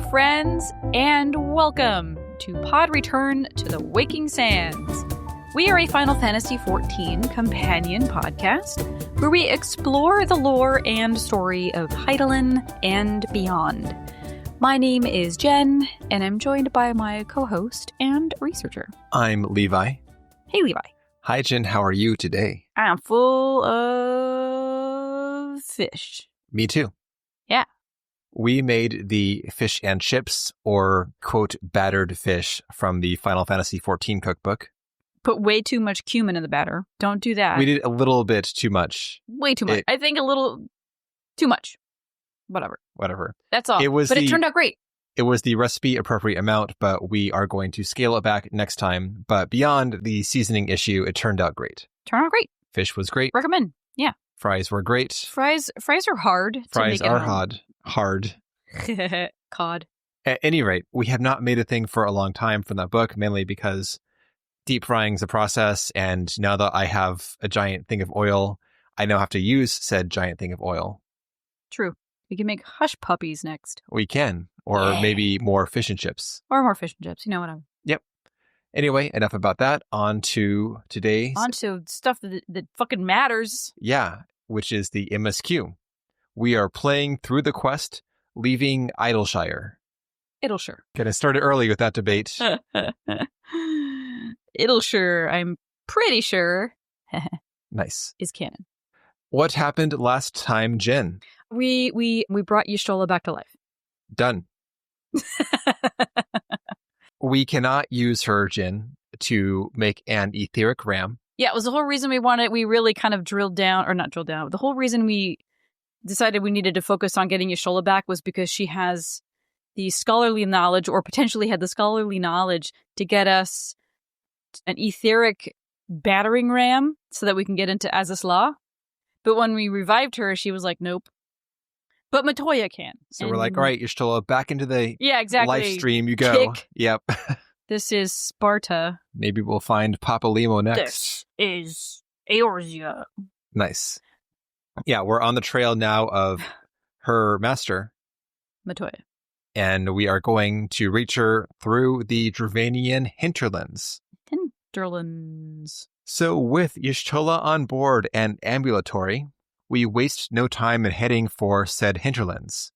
friends, and welcome to Pod Return to the Waking Sands. We are a Final Fantasy XIV companion podcast where we explore the lore and story of Hydaelyn and beyond. My name is Jen, and I'm joined by my co-host and researcher. I'm Levi. Hey, Levi. Hi, Jen. How are you today? I'm full of fish. Me too. Yeah. We made the fish and chips, or, quote, battered fish from the Final Fantasy XIV cookbook. Put way too much cumin in the batter. Don't do that. We did a little bit too much. Way too much. I think a little too much. Whatever. That's all. It turned out great. It was the recipe appropriate amount, but we are going to scale it back next time. But beyond the seasoning issue, it turned out great. Fish was great. Recommend. Yeah. Fries were great. Fries are hard. Fries are hard. Cod. At any rate, we have not made a thing for a long time from that book, mainly because deep frying's a process, and now that I have a giant thing of oil, I now have to use said giant thing of oil. True. We can make hush puppies next. We can. Or maybe more fish and chips. Or more fish and chips. You know what I mean. Yep. Anyway, enough about that. On to today's... On to stuff that fucking matters. Yeah, which is the MSQ. We are playing through the quest, leaving Idleshire. Idleshire. Gonna start it early with that debate. Idleshire, I'm pretty sure. Nice. Is canon. What happened last time, Jen? We brought Y'shtola back to life. Done. We cannot use her, Jen, to make an etheric ram. Yeah, it was the whole reason we really kind of the whole reason we decided we needed to focus on getting Y'shtola back was because she has the scholarly knowledge, or potentially had the scholarly knowledge, to get us an etheric battering ram so that we can get into Azys Law. But when we revived her, she was like, nope. But Matoya can. So we're like, all right, Y'shtola, back into the live stream you go. Kick. Yep. This is Sparta. Maybe we'll find Papa Limo next. This is Eorzean. Nice. Yeah, we're on the trail now of her master, Matoya. And we are going to reach her through the Dravanian Hinterlands. So with Y'shtola on board and ambulatory, we waste no time in heading for said hinterlands.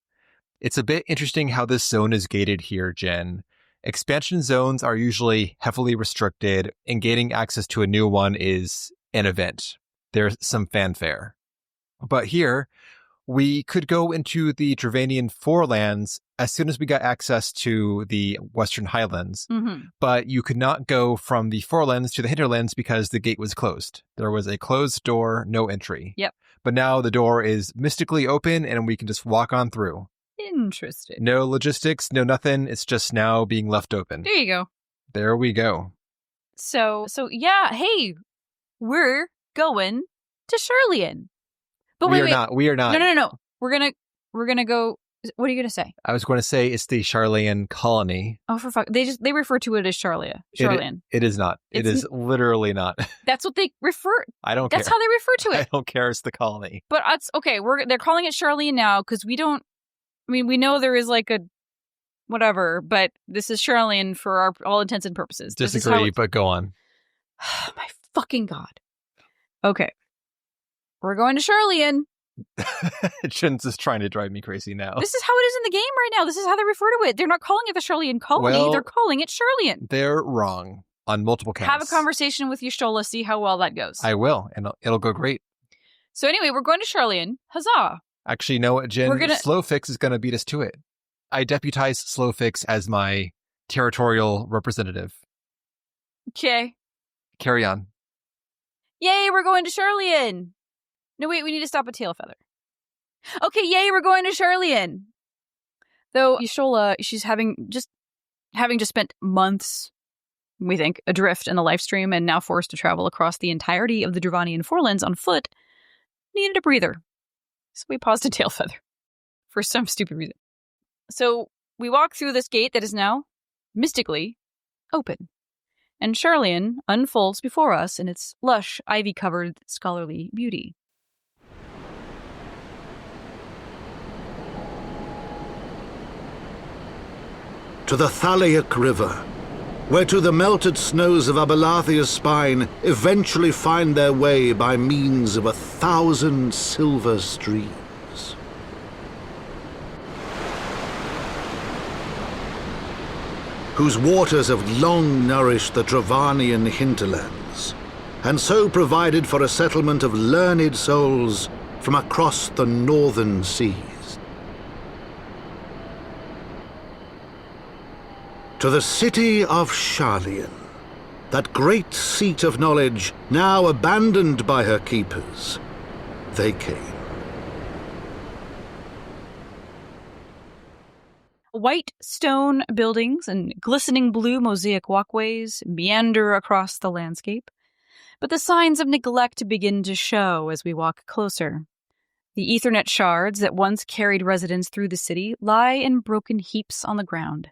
It's a bit interesting how this zone is gated here, Jen. Expansion zones are usually heavily restricted, and gaining access to a new one is an event. There's some fanfare. But here, we could go into the Dravanian Forelands as soon as we got access to the Western Highlands. Mm-hmm. But you could not go from the Forelands to the Hinterlands because the gate was closed. There was a closed door, no entry. Yep. But now the door is mystically open and we can just walk on through. Interesting. No logistics, no nothing. It's just now being left open. There you go. There we go. So yeah, hey, we're going to Sharlayan. But We are not. No. We're gonna go. What are you gonna say? I was going to say it's the Sharlayan colony. Oh, for fuck! They refer to it as Sharlayan. It is not. It is literally not. That's what they refer. I don't care. That's how they refer to it. I don't care. It's the colony. But it's okay. They're calling it Sharlayan now because we don't. I mean, we know there is like a whatever, but this is Sharlayan for all intents and purposes. Disagree, but go on. My fucking God. Okay. We're going to Sharlayan. Jen's just trying to drive me crazy now. This is how it is in the game right now. This is how they refer to it. They're not calling it the Sharlayan colony. Well, they're calling it Sharlayan. They're wrong on multiple counts. Have a conversation with Y'shtola. See how well that goes. I will, and it'll go great. So anyway, we're going to Sharlayan. Huzzah. Actually, you know what, Jen? Slowfix is going to beat us to it. I deputize Slowfix as my territorial representative. Okay. Carry on. Yay, we're going to Sharlayan. No, wait, we need to stop at Tailfeather. Okay, yay, we're going to Sharlayan. Though Y'shtola, she's having just spent months, we think, adrift in the life stream and now forced to travel across the entirety of the Dravanian Forelands on foot, needed a breather. So we paused at Tailfeather for some stupid reason. So we walk through this gate that is now mystically open. And Sharlayan unfolds before us in its lush, ivy-covered, scholarly beauty. to the Thalaic River, where to the melted snows of Abelathia's spine eventually find their way by means of 1,000 silver streams. Whose waters have long nourished the Dravanian Hinterlands, and so provided for a settlement of learned souls from across the northern seas. To the city of Sharlayan, that great seat of knowledge now abandoned by her keepers, they came. White stone buildings and glistening blue mosaic walkways meander across the landscape, but the signs of neglect begin to show as we walk closer. The Ethernet shards that once carried residents through the city lie in broken heaps on the ground.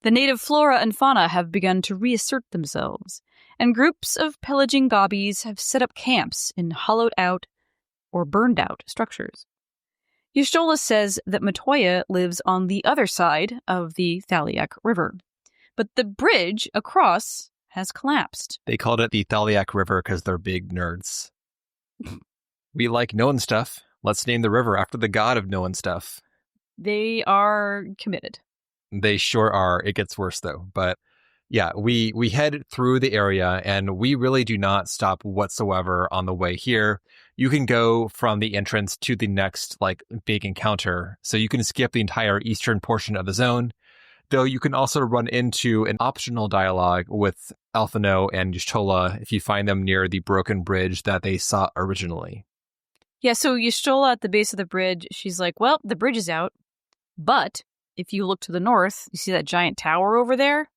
The native flora and fauna have begun to reassert themselves, and groups of pillaging gobbies have set up camps in hollowed-out or burned-out structures. Y'shtola says that Matoya lives on the other side of the Thalaic River, but the bridge across has collapsed. They called it the Thalaic River because they're big nerds. We like knowing stuff. Let's name the river after the god of knowing stuff. They are committed. They sure are. It gets worse, though. But yeah, we head through the area, and we really do not stop whatsoever on the way here. You can go from the entrance to the next, big encounter. So you can skip the entire eastern portion of the zone, though you can also run into an optional dialogue with Alphino and Y'shtola if you find them near the broken bridge that they saw originally. Yeah, so Y'shtola at the base of the bridge, she's like, well, the bridge is out, but if you look to the north, you see that giant tower over there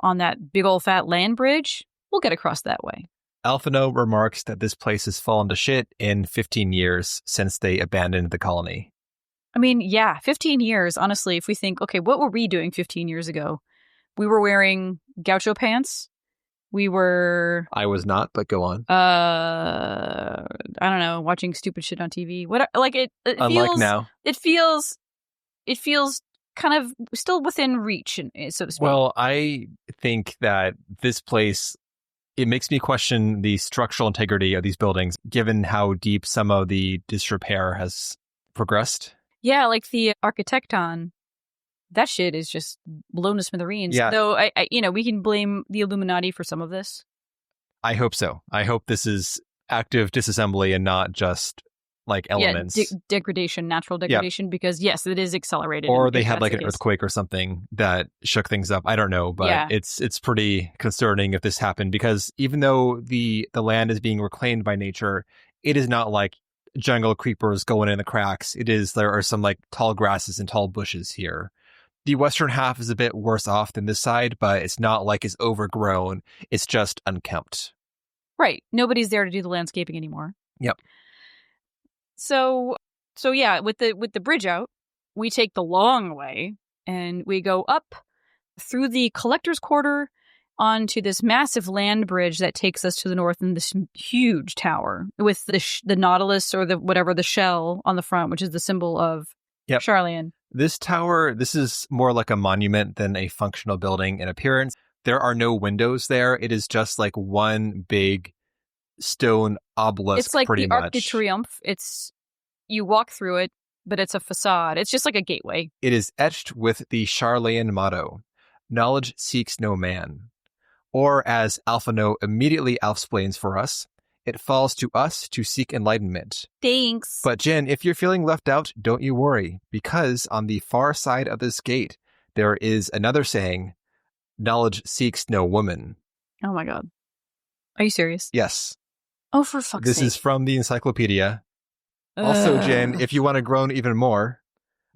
on that big old fat land bridge? We'll get across that way. Alphino remarks that this place has fallen to shit in 15 years since they abandoned the colony. I mean, yeah, 15 years, honestly, if we think, okay, what were we doing 15 years ago? We were wearing gaucho pants. We were... I was not, but go on. I don't know, watching stupid shit on TV. What, it Unlike feels... now. It feels kind of still within reach, so to speak. Well, I think that this place, it makes me question the structural integrity of these buildings, given how deep some of the disrepair has progressed. Yeah, like the Architecton, that shit is just blown to smithereens. Yeah. Though, we can blame the Illuminati for some of this. I hope so. I hope this is active disassembly and not just elements. Yeah, degradation, natural degradation, because yes, it is accelerated. Or they had an earthquake or something that shook things up. I don't know, but yeah. It's pretty concerning if this happened, because even though the land is being reclaimed by nature, it is not like jungle creepers going in the cracks. There are some tall grasses and tall bushes here. The western half is a bit worse off than this side, but it's not it's overgrown. It's just unkempt. Right. Nobody's there to do the landscaping anymore. Yep. So yeah, with the bridge out, we take the long way and we go up through the collector's quarter onto this massive land bridge that takes us to the north in this huge tower with the Nautilus or the shell on the front, which is the symbol of Sharlayan. This tower, this is more like a monument than a functional building in appearance. There are no windows there. It is just one big stone obelisk. It's like pretty the much. Arc de Triomphe. You walk through it, but it's a facade. It's just like a gateway. It is etched with the Sharlayan motto, "Knowledge seeks no man." Or as Alphino immediately explains for us, it falls to us to seek enlightenment. Thanks. But Jen, if you're feeling left out, don't you worry, because on the far side of this gate, there is another saying, "Knowledge seeks no woman." Oh my god. Are you serious? Yes. Oh, for fuck's sake. This is from the encyclopedia. Also, Jen, if you want to groan even more,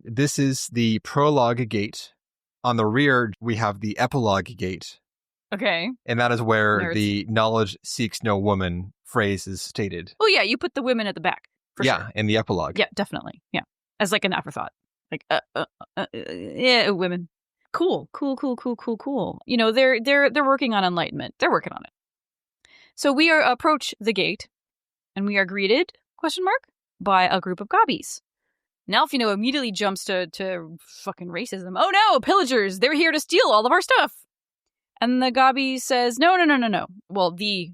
this is the prologue gate. On the rear, we have the epilogue gate. Okay. And that is where Nerds. the "knowledge seeks no woman" phrase is stated. Oh, yeah, you put the women at the back. For sure. In the epilogue. Yeah, definitely. Yeah. As an afterthought. Yeah, women. Cool. They're working on enlightenment. They're working on it. So we approach the gate, and we are greeted, ? By a group of gobbies. And Alfino immediately jumps to fucking racism. Oh no, pillagers! They're here to steal all of our stuff! And the Gabi says, no. Well, the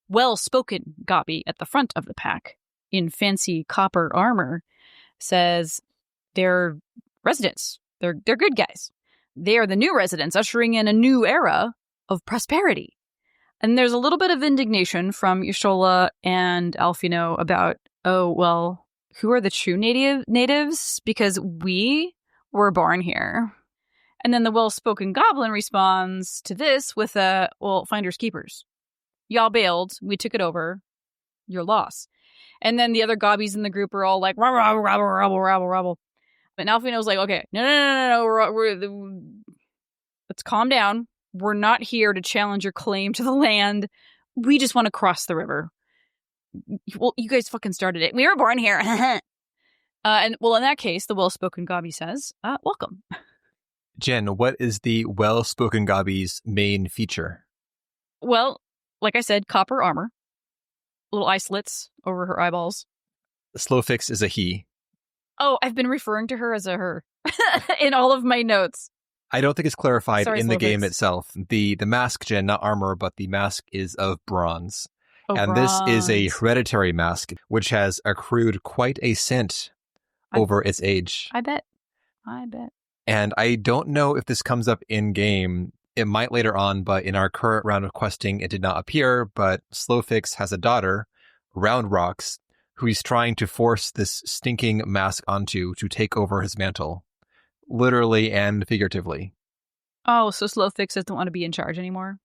well-spoken Gabi at the front of the pack, in fancy copper armor, says they're residents. They're good guys. They are the new residents, ushering in a new era of prosperity. And there's a little bit of indignation from Yshola and Alfino about, oh, well, who are the true natives? Because we were born here. And then the well-spoken goblin responds to this with well, finders keepers. Y'all bailed. We took it over. Your loss. And then the other gobbies in the group are all like, rabble. And Alfino's like, okay, no. Let's calm down. We're not here to challenge your claim to the land. We just want to cross the river. Well, you guys fucking started it. We were born here. And well, in that case, the well-spoken Gabi says, welcome. Jen, what is the well-spoken Gabi's main feature? Well, like I said, copper armor. Little eye slits over her eyeballs. Slowfix is a he. Oh, I've been referring to her as a her in all of my notes. I don't think it's clarified in the Slowfix. game itself. The mask, Jen, not armor, but the mask is of bronze. Oh, and bronze. This is a hereditary mask, which has accrued quite a scent over its age. I bet. And I don't know if this comes up in-game. It might later on, but in our current round of questing, it did not appear. But Slowfix has a daughter, Roundrocks, who he's trying to force this stinking mask onto to take over his mantle. Literally and figuratively. Oh, so Slowfix doesn't want to be in charge anymore?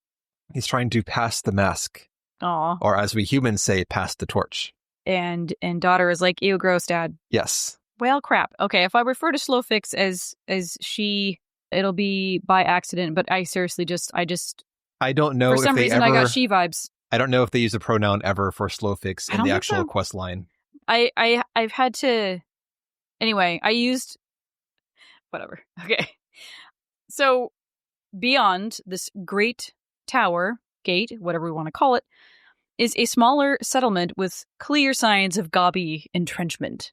He's trying to pass the mask. Aw. Or as we humans say, pass the torch. And daughter is like, ew, gross, dad. Yes. Well, crap. Okay, if I refer to Slowfix as she, it'll be by accident, but I seriously I don't know for some if they reason ever, I got she vibes. I don't know if they use a pronoun ever for Slowfix in the actual quest line. I've had to... Anyway, I used... Whatever. Okay. So, beyond this great tower, gate, whatever we want to call it, is a smaller settlement with clear signs of Gabi entrenchment.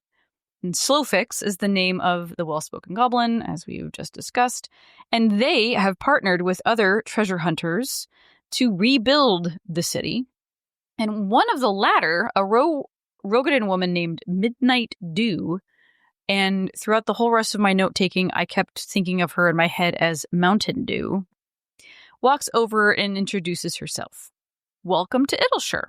And Slowfix is the name of the well-spoken goblin, as we've just discussed, and they have partnered with other treasure hunters to rebuild the city. And one of the latter, a Rogadan woman named Midnight Dew, and throughout the whole rest of my note-taking, I kept thinking of her in my head as Mountain Dew, walks over and introduces herself. Welcome to Idleshire.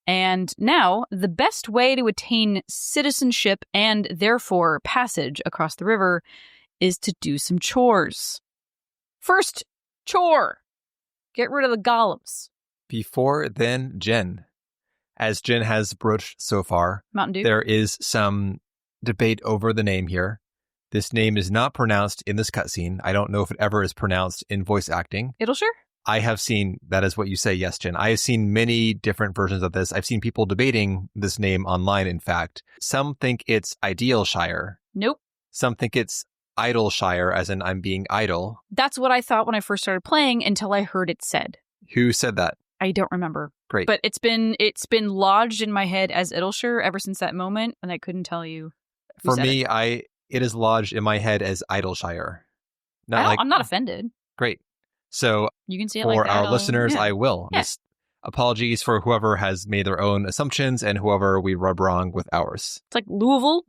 And now, the best way to attain citizenship and therefore passage across the river is to do some chores. First chore. Get rid of the golems. Before then, Jen. As Jen has broached so far, Mountain Dew. There is some debate over the name here. This name is not pronounced in this cutscene. I don't know if it ever is pronounced in voice acting. Idleshire? I have seen, that is what you say, yes, Jen. I have seen many different versions of this. I've seen people debating this name online, in fact. Some think it's Idealshire. Nope. Some think it's Idleshire, as in I'm being idle. That's what I thought when I first started playing until I heard it said. Who said that? I don't remember. Great. But it's been lodged in my head as Idleshire ever since that moment, and I couldn't tell you. For me, it is lodged in my head as Idleshire. I'm not offended. Great. So you can see it for like that. our listeners, yeah. I will. Yeah. Just apologies for whoever has made their own assumptions and whoever we rub wrong with ours. It's like Louisville?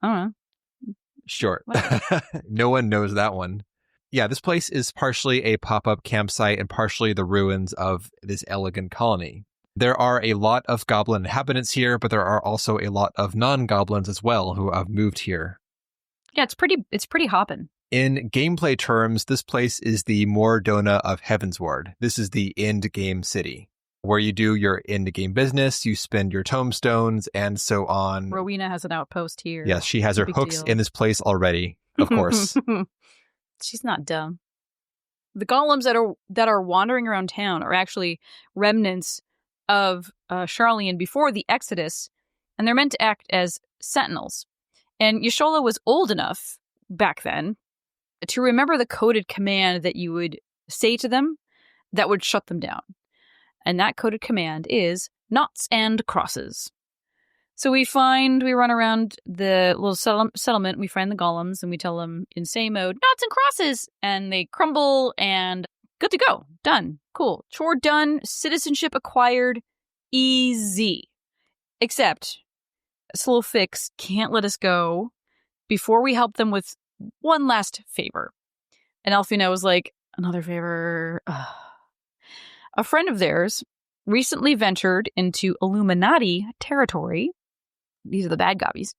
I don't know. Sure. No one knows that one. Yeah, this place is partially a pop-up campsite and partially the ruins of this elegant colony. There are a lot of goblin inhabitants here, but there are also a lot of non-goblins as well who have moved here. Yeah, it's pretty hoppin'. In gameplay terms, this place is the Mordona of Heavensward. This is the end-game city, where you do your end-game business, you spend your tomestones, and so on. Rowena has an outpost here. Yes, she has her hooks in this place already, of course. She's not dumb. The golems that are wandering around town are actually remnants of Sharlayan before the Exodus, and they're meant to act as sentinels. And Yshola was old enough back then to remember the coded command that you would say to them that would shut them down. And that coded command is knots and crosses. So we run around the little settlement, we find the golems, and we tell them in say mode, knots and crosses, and they crumble, and good to go. Done. Cool. Chore done. Citizenship acquired. Easy. Except, Slow Fix can't let us go before we help them with one last favor. And Alfina was like, another favor. Ugh. A friend of theirs recently ventured into Illuminati territory. These are the bad gobbies.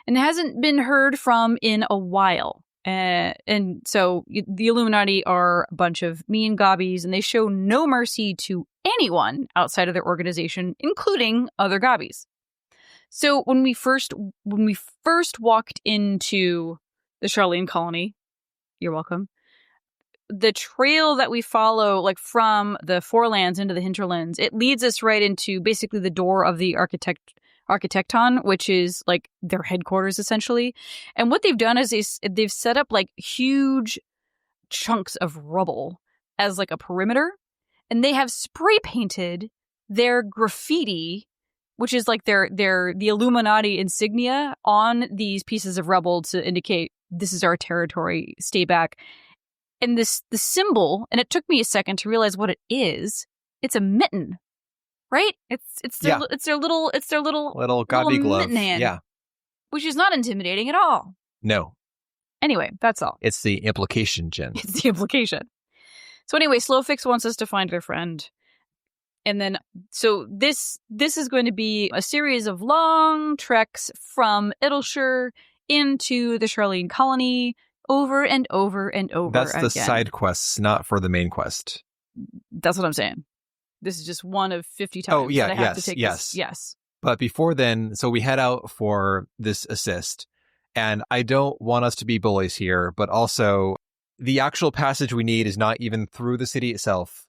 And hasn't been heard from in a while. And so the Illuminati are a bunch of mean gobbies, and they show no mercy to anyone outside of their organization, including other gobbies. So when we first walked into the Sharlayan colony, you're welcome, the trail that we follow, like from the Forelands into the Hinterlands, it leads us right into basically the door of the Architecton, which is like their headquarters essentially. And what they've done is they've set up like huge chunks of rubble as like a perimeter, and they have spray painted their graffiti, which is like the Illuminati insignia, on these pieces of rubble to indicate this is our territory, stay back. And the symbol, and it took me a second to realize what it is. It's a mitten, right? It's their little gobby glove mitten hand, yeah, which is not intimidating at all. No. Anyway, that's all. It's the implication, Jen. It's the implication. So anyway, Slowfix wants us to find their friend. And then, so this is going to be a series of long treks from Idleshire into the Sharlayan colony, over and over and over That's again. the side quests, not for the main quest. That's what I'm saying. This is just one of 50 times. Oh, yeah, that I have to take yes. This. Yes. But before then, so we head out for this assist. And I don't want us to be bullies here, but also the actual passage we need is not even through the city itself.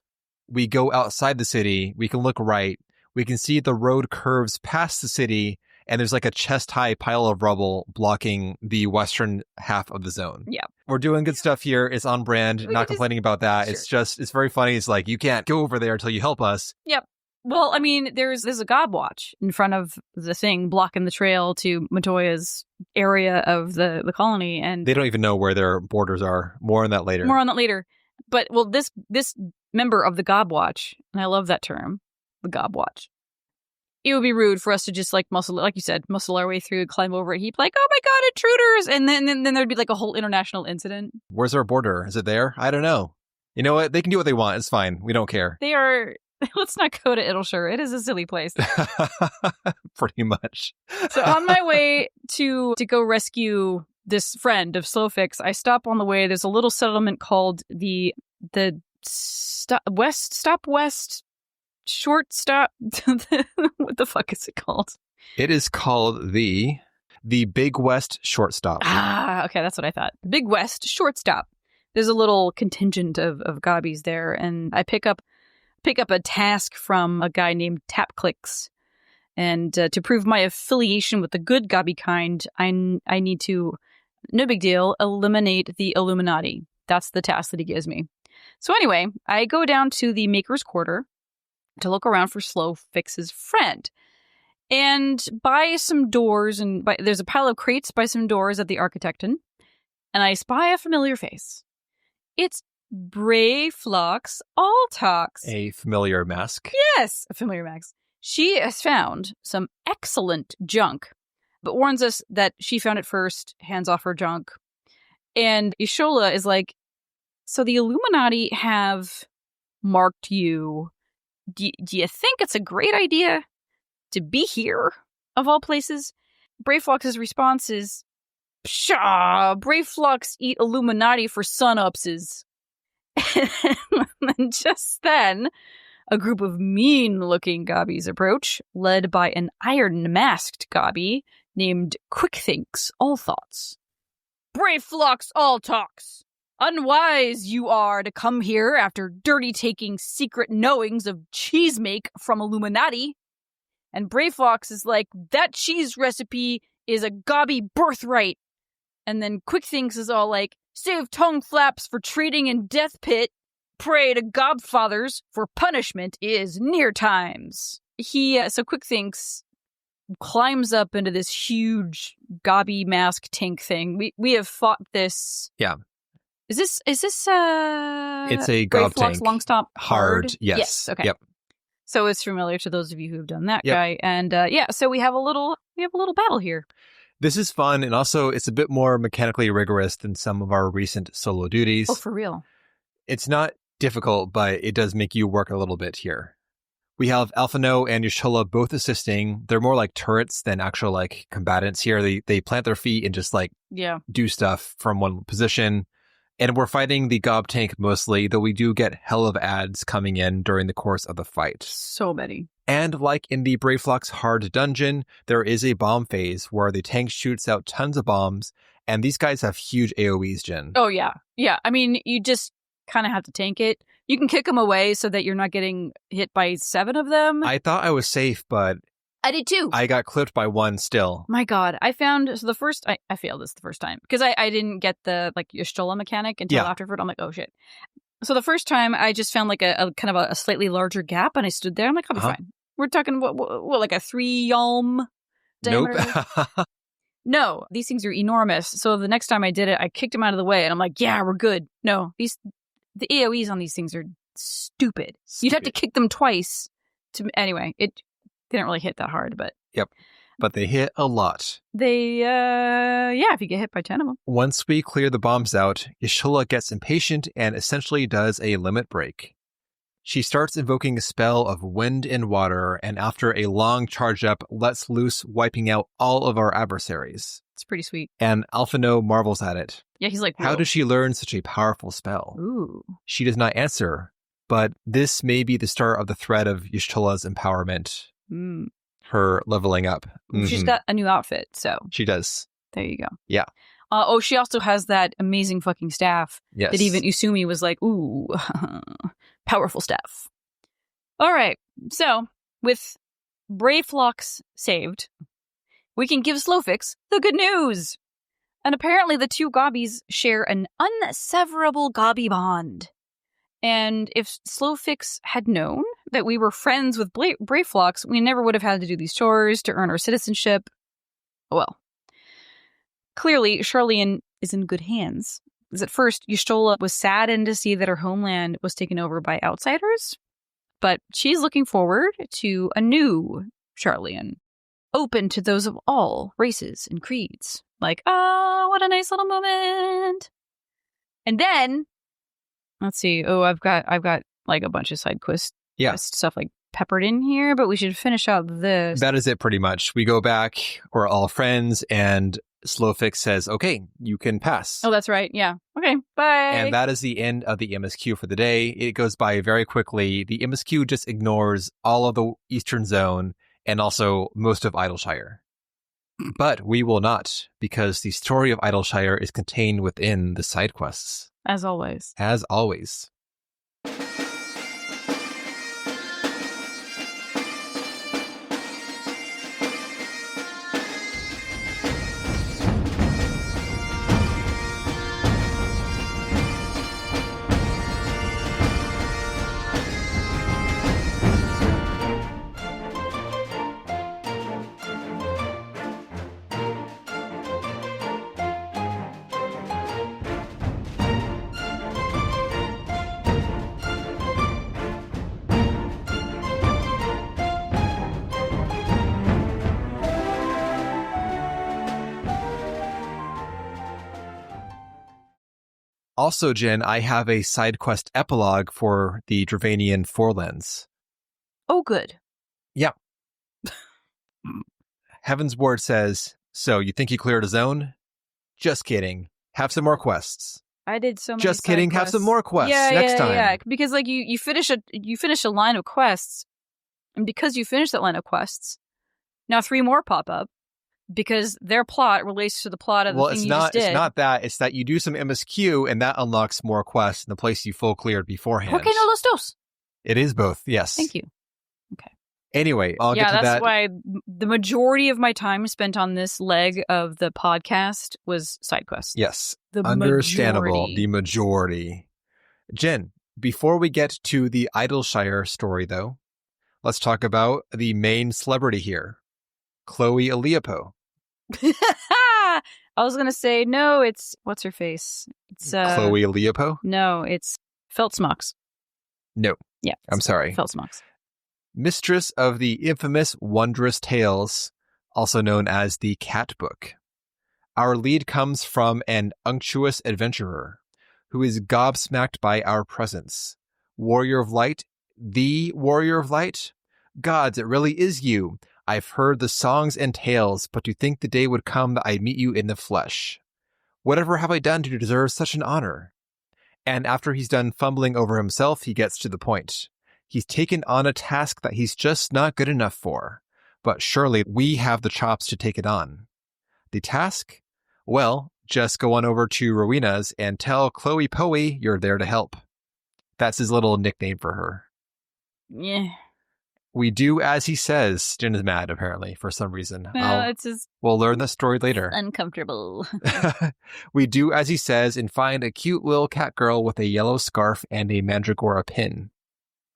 We go outside the city, we can look right, we can see the road curves past the city, and there's like a chest-high pile of rubble blocking the western half of the zone. Yeah. We're doing good stuff here. It's on brand, not complaining about that. Sure. It's very funny. It's like, you can't go over there until you help us. Yep. Well, I mean, there's a gobwatch in front of the thing blocking the trail to Matoya's area of the colony, and they don't even know where their borders are. More on that later. But, well, this member of the gobwatch, and I love that term, the gobwatch, it would be rude for us to just, like you said, muscle our way through, climb over a heap, like, oh my god, intruders! And then there'd be like a whole international incident. Where's our border? Is it there? I don't know. You know what? They can do what they want. It's fine. We don't care. They are... Let's not go to Idleshire. It is a silly place. Pretty much. So on my way to go rescue this friend of Slowfix, I stop on the way. There's a little settlement called the Stop West Short Stop. What the fuck is it called? It is called the Big West Short Stop. Ah, okay, that's what I thought. The Big West Short Stop. There's a little contingent of gobbies there, and I pick up a task from a guy named Tapclicks. And to prove my affiliation with the good gobby kind, I need to, no big deal, eliminate the Illuminati. That's the task that he gives me. So anyway, I go down to the Maker's Quarter to look around for Slowfix's friend. And by some doors, there's a pile of crates by some doors at the Architecton, and I spy a familiar face. It's Brayflux Altox. A familiar mask. Yes, a familiar mask. She has found some excellent junk, but warns us that she found it first, hands off her junk. And Ishola is like, so the Illuminati have marked you. Do you think it's a great idea to be here, of all places? Brayflux's response is, pshaw, Brayflux eat Illuminati for sun-upses. And just then, a group of mean-looking gobbies approach, led by an iron-masked gobby named Quickthinks Allthoughts. Brayflux Alltalks! Unwise you are to come here after dirty-taking secret knowings of cheesemake from Illuminati. And Brayflux is like, that cheese recipe is a gobby birthright. And then Quickthinks is all like, save tongue flaps for trading in death pit. Pray to Gobfathers for punishment is near times. So Quickthinks climbs up into this huge gobby mask tank thing. We have fought this. Yeah. Is this It's a gob tank. Long Stomp Hard. Yes. Okay. Yep. So it's familiar to those of you who have done that Yep. guy. And so we have a little battle here. This is fun, and also it's a bit more mechanically rigorous than some of our recent solo duties. Oh, for real. It's not difficult, but it does make you work a little bit here. We have Alphino and Y'shtola both assisting. They're more like turrets than actual like combatants here. They plant their feet and just like do stuff from one position. And we're fighting the gob tank mostly, though we do get hell of ads coming in during the course of the fight. So many. And like in the Braveflox hard dungeon, there is a bomb phase where the tank shoots out tons of bombs, and these guys have huge AoEs, Jen. Oh, yeah. Yeah, I mean, you just kind of have to tank it. You can kick them away so that you're not getting hit by 7 of them. I thought I was safe, but I did too. I got clipped by 1 still. My God, I found I failed this the first time because I didn't get the like Y'shtola mechanic until afterward. I'm like, oh shit. So the first time I just found like a kind of a slightly larger gap, and I stood there. I'm like, I'll be fine. We're talking what like a 3 yalm diameter? Nope. No, these things are enormous. So the next time I did it, I kicked them out of the way, and I'm like, yeah, we're good. No, the AoEs on these things are stupid. You'd have to kick them twice to anyway. It didn't really hit that hard, but yep. But they hit a lot. They if you get hit by 10 of them. Once we clear the bombs out, Y'shtola gets impatient and essentially does a limit break. She starts invoking a spell of wind and water, and after a long charge up, lets loose, wiping out all of our adversaries. It's pretty sweet. And Alphino marvels at it. Yeah, he's like, whoa. How does she learn such a powerful spell? Ooh. She does not answer, but this may be the start of the thread of Y'shtola's empowerment. Her leveling up. She's got a new outfit, so. She does. There you go. Yeah. She also has that amazing fucking staff. Yes. That even Usumi was like, ooh, powerful staff. All right. So, with Braveflox saved, we can give Slowfix the good news. And apparently the two gobbies share an unseverable gobby bond. And if Slowfix had known that we were friends with Braveflox, we never would have had to do these chores to earn our citizenship. Well, clearly, Sharlayan is in good hands. Because at first, Y'shtola was saddened to see that her homeland was taken over by outsiders. But she's looking forward to a new Sharlayan, open to those of all races and creeds. Like, oh, what a nice little moment. And then, let's see. Oh, I've got like a bunch of side quest stuff like peppered in here, but we should finish out this. That is it pretty much. We go back, we're all friends, and Slowfix says, okay, you can pass. Oh, that's right. Yeah. Okay, bye. And that is the end of the MSQ for the day. It goes by very quickly. The MSQ just ignores all of the Eastern Zone and also most of Idleshire. But we will not, because the story of Idleshire is contained within the side quests. As always. As always. Also, Jen, I have a side quest epilogue for the Dravanian Hinterlands. Oh, good. Yeah. Heavensward says, so you think you cleared a zone? Just kidding. Have some more quests. I did so many. Just kidding. Quests. Have some more quests next time. Yeah, because like you finish a line of quests, and because you finish that line of quests, now 3 more pop up. Because their plot relates to the plot of the thing you just did. It's not that. It's that you do some MSQ, and that unlocks more quests in the place you full cleared beforehand. Okay, no, los dos. It is both, yes. Thank you. Okay. Anyway, I'll get to that. Yeah, that's why the majority of my time spent on this leg of the podcast was side quests. Yes, understandable. The majority. Jen, before we get to the Idleshire story, though, let's talk about the main celebrity here. Chloe Aleopo. I was going to say, no, it's, what's her face? It's Chloe Aleopo? No, it's Feltsmox. No. Yeah. I'm sorry. Feltsmox. Mistress of the infamous Wondrous Tales, also known as the Cat Book. Our lead comes from an unctuous adventurer who is gobsmacked by our presence. Warrior of Light, the Warrior of Light? Gods, it really is you. I've heard the songs and tales, but to think the day would come that I'd meet you in the flesh. Whatever have I done to deserve such an honor? And after he's done fumbling over himself, he gets to the point. He's taken on a task that he's just not good enough for, but surely we have the chops to take it on. The task? Well, just go on over to Rowena's and tell Chloe Poe you're there to help. That's his little nickname for her. Yeah. We do as he says. Jin is mad, apparently, for some reason. Well, it's just... We'll learn the story later. Uncomfortable. We do as he says and find a cute little cat girl with a yellow scarf and a mandragora pin.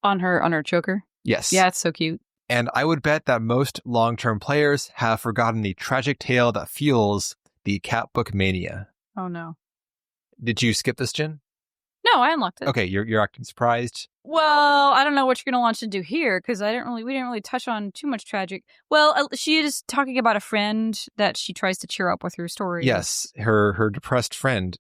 On her choker? Yes. Yeah, it's so cute. And I would bet that most long-term players have forgotten the tragic tale that fuels the cat book mania. Oh, no. Did you skip this, Jin? No, I unlocked it. Okay, you're acting surprised. Well, I don't know what you're going to launch into here because we didn't really touch on too much tragic. Well, she is talking about a friend that she tries to cheer up with her story. Yes, her depressed friend.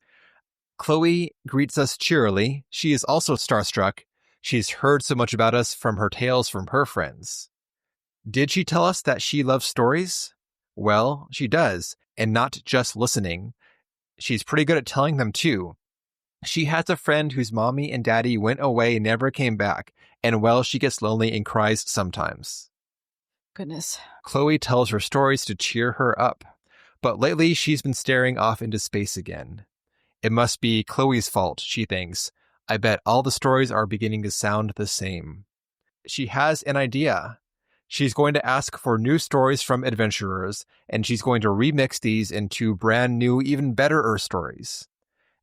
Chloe greets us cheerily. She is also starstruck. She's heard so much about us from her tales from her friends. Did she tell us that she loves stories? Well, she does, and not just listening. She's pretty good at telling them too. She has a friend whose mommy and daddy went away and never came back, and well, she gets lonely and cries sometimes. Goodness. Chloe tells her stories to cheer her up, but lately she's been staring off into space again. It must be Chloe's fault, she thinks. I bet all the stories are beginning to sound the same. She has an idea. She's going to ask for new stories from adventurers, and she's going to remix these into brand new, even better stories.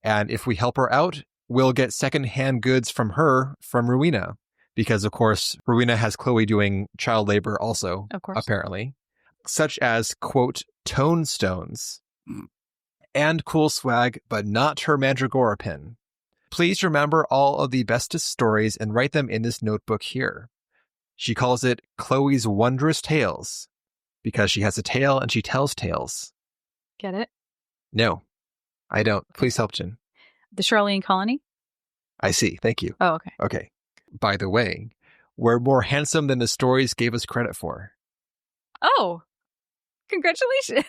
And if we help her out, we'll get secondhand goods from her from Rowena. Because, of course, Rowena has Chloe doing child labor also, of course, apparently. Such as, quote, tone stones. And cool swag, but not her mandragora pin. Please remember all of the bestest stories and write them in this notebook here. She calls it Chloe's Wondrous Tales, because she has a tale and she tells tales. Get it? No, I don't. Please help, Jin. The Sharlayan colony? I see. Thank you. Oh, okay. Okay. By the way, we're more handsome than the stories gave us credit for. Oh, congratulations.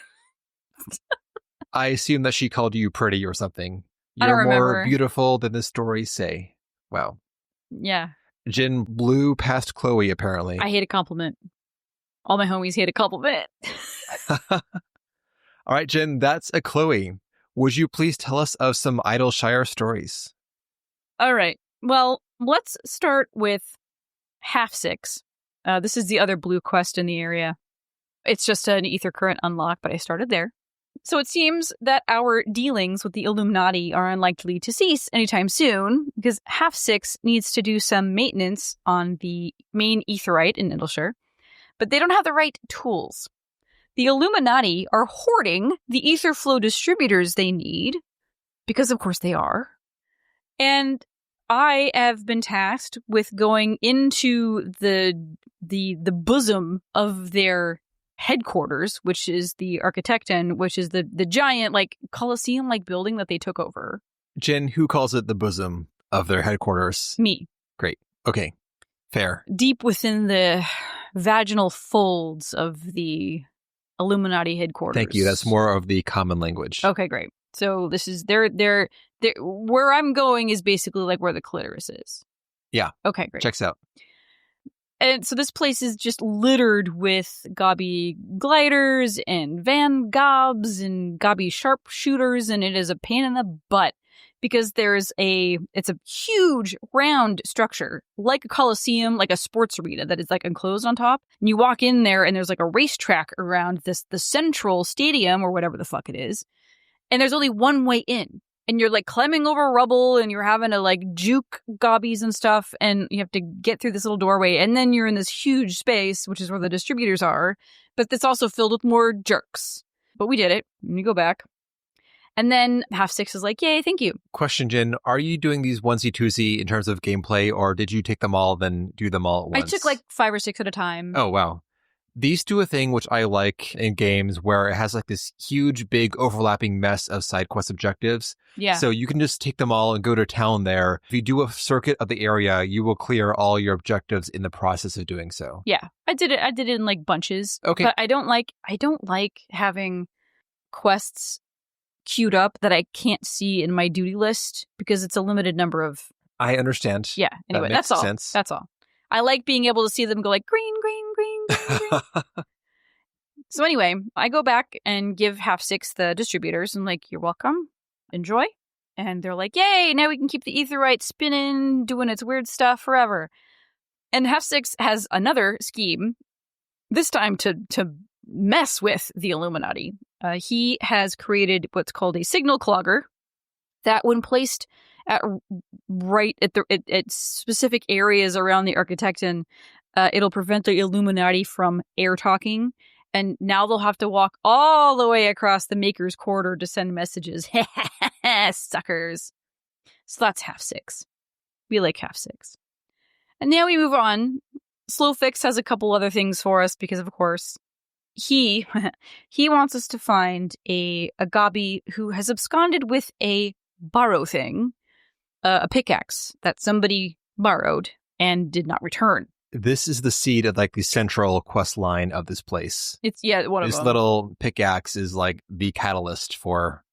I assume that she called you pretty or something. I don't You're more remember. beautiful than the stories say. Wow. Yeah. Jin blew past Chloe, apparently. I hate a compliment. All my homies hate a compliment. All right, Jin, that's a Chloe. Would you please tell us of some Idleshire stories? All right. Well, let's start with Half Six. This is the other blue quest in the area. It's just an ether current unlock, but I started there. So it seems that our dealings with the Illuminati are unlikely to cease anytime soon, because Half Six needs to do some maintenance on the main aetherite in Idleshire, but they don't have the right tools. The Illuminati are hoarding the ether flow distributors they need, because of course they are. And I have been tasked with going into the bosom of their headquarters, which is the Architecton, which is the giant like Colosseum like building that they took over. Jin, who calls it the bosom of their headquarters? Me. Great. Okay. Fair. Deep within the vaginal folds of the Illuminati headquarters. Thank you. That's more of the common language. Okay, great. So this is they're where I'm going is basically like where the clitoris is. Yeah. Okay, great. Checks out. And so this place is just littered with gobby gliders and van gobs and gobby sharpshooters, and it is a pain in the butt because it's a huge round structure, like a coliseum, like a sports arena that is like enclosed on top. And you walk in there and there's like a racetrack around the central stadium or whatever the fuck it is. And there's only one way in. And you're like climbing over rubble and you're having to like juke gobbies and stuff. And you have to get through this little doorway. And then you're in this huge space, which is where the distributors are. but it's also filled with more jerks. But we did it. And we go back. And then Half Six is like, yay, thank you. Question, Jen, are you doing these onesie-twosie in terms of gameplay, or did you take them all, then do them all at once? I took like 5 or 6 at a time. Oh, wow. These do a thing which I like in games where it has like this huge, big overlapping mess of side quest objectives. Yeah. So you can just take them all and go to town there. If you do a circuit of the area, you will clear all your objectives in the process of doing so. Yeah. I did it in like bunches. Okay. But I don't like having quests queued up that I can't see in my duty list because it's a limited number of... I understand. Yeah. Anyway, that makes that's all. Sense. That's all. I like being able to see them go like green, green, green, green, green. So anyway, I go back and give Half Six the distributors and like, you're welcome. Enjoy. And they're like, yay, now we can keep the Aetheryte spinning, doing its weird stuff forever. And Half Six has another scheme, this time to mess with the Illuminati. He has created what's called a signal clogger that, when placed at specific areas around the Architecton, it'll prevent the Illuminati from air talking. And now they'll have to walk all the way across the Maker's Corridor to send messages. Suckers. So that's Half Six. We like Half Six. And now we move on. Slowfix has a couple other things for us because, of course, he wants us to find a Gabi who has absconded with a borrow thing, a pickaxe that somebody borrowed and did not return. This is the seed of like the central quest line of this place. It's one of this them. little pickaxe is like the catalyst for